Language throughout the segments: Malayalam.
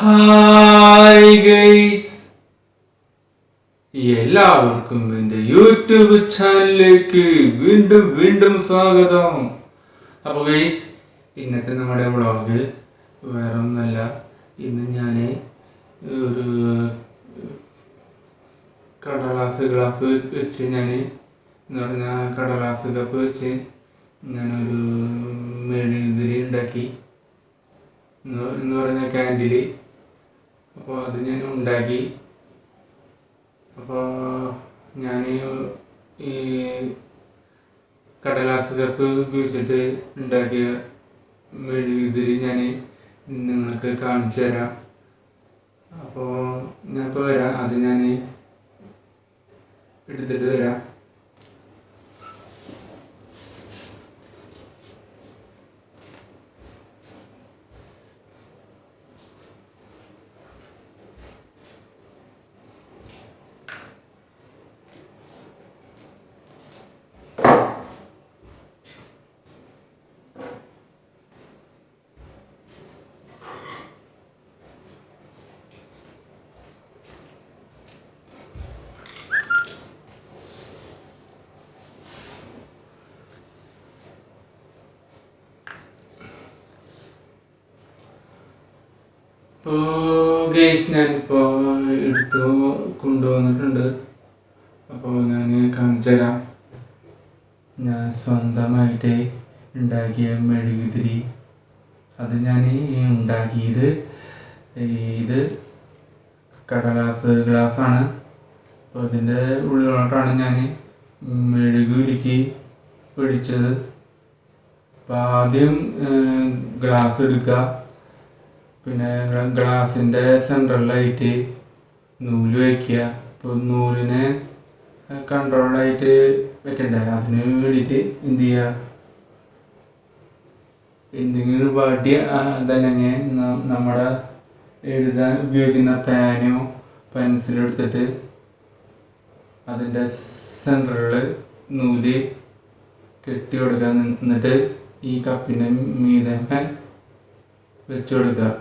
ഹായ് ഗൈസ്, എല്ലാവർക്കും എൻ്റെ യൂട്യൂബ് ചാനലിലേക്ക് വീണ്ടും വീണ്ടും സ്വാഗതം. അപ്പോൾ ഗൈസ്, ഇന്നത്തെ നമ്മുടെ വ്ളോഗ് വേറെ ഒന്നല്ല. ഇന്ന് ഞാൻ ഒരു ഗ്ലാസ് വെച്ച് എന്ന് പറഞ്ഞാൽ കടലാസ് കപ്പ് വെച്ച് ഞാനൊരു മെഴുകുതിരി ഉണ്ടാക്കി എന്ന് പറഞ്ഞാൽ ക്യാൻഡിൽ. അപ്പോൾ അത് ഞാൻ ഉണ്ടാക്കി. അപ്പോൾ ഞാൻ ഈ കടലാസ് കപ്പ് ഉപയോഗിച്ചിട്ട് ഉണ്ടാക്കിയ മെഴുകുതിരി ഞാൻ നിങ്ങൾക്ക് കാണിച്ചു തരാം. അപ്പോൾ ഞാൻ ഇപ്പോൾ വരാം, അത് ഞാൻ എടുത്തിട്ട് വരാം. അപ്പോൾ ഗൈസ്, ഞാനിപ്പോൾ എടുത്ത് കൊണ്ടുവന്നിട്ടുണ്ട്. അപ്പോൾ ഞാൻ കാണിച്ചു തരാം. ഞാൻ സ്വന്തമായിട്ട് ഉണ്ടാക്കിയ മെഴുകുതിരി. അത് ഞാൻ ഉണ്ടാക്കിയത് ഇത് ഗ്ലാസ്സാണ്. അപ്പോൾ അതിൻ്റെ ഉള്ളിലോട്ടാണ് ഞാൻ മെഴുകുരുക്കി പിടിച്ചത്. അപ്പോൾ ആദ്യം ഗ്ലാസ് എടുക്കുക, പിന്നെ ഗ്ലാസിൻ്റെ സെൻട്രലായിട്ട് നൂല് വയ്ക്കുക. ഇപ്പോൾ നൂലിനെ കൺട്രോളായിട്ട് വെക്കണ്ടേ, അതിന് വേണ്ടിയിട്ട് എന്ത് ചെയ്യുക, എന്തെങ്കിലും വടി അതല്ലെങ്കിൽ നമ്മുടെ എഴുതാൻ ഉപയോഗിക്കുന്ന പേനോ പെൻസിലോ എടുത്തിട്ട് അതിൻ്റെ സെൻട്രലിൽ നൂല് കെട്ടി കൊടുക്കുക. എന്നിട്ട് ഈ കപ്പിൻ്റെ മീതെ വെച്ച് കൊടുക്കുക.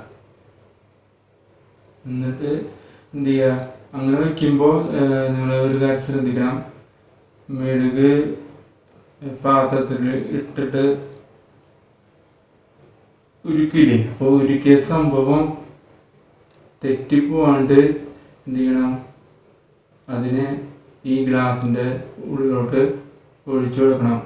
എന്നിട്ട് എന്ത് ചെയ്യുക, അങ്ങനെ വയ്ക്കുമ്പോൾ നിങ്ങൾ ഒരു കാര്യം ശ്രദ്ധിക്കണം. മെഴുക് പാത്രത്തിൽ ഇട്ടിട്ട് ഉരുക്കില്ലേ, അപ്പോൾ ഉരുക്കിയ സംഭവം തെറ്റിപ്പോവാണ്ട് എന്ത് ചെയ്യണം, അതിനെ ഈ ഗ്ലാസിൻ്റെ ഉള്ളിലോട്ട് ഒഴിച്ചു കൊടുക്കണം.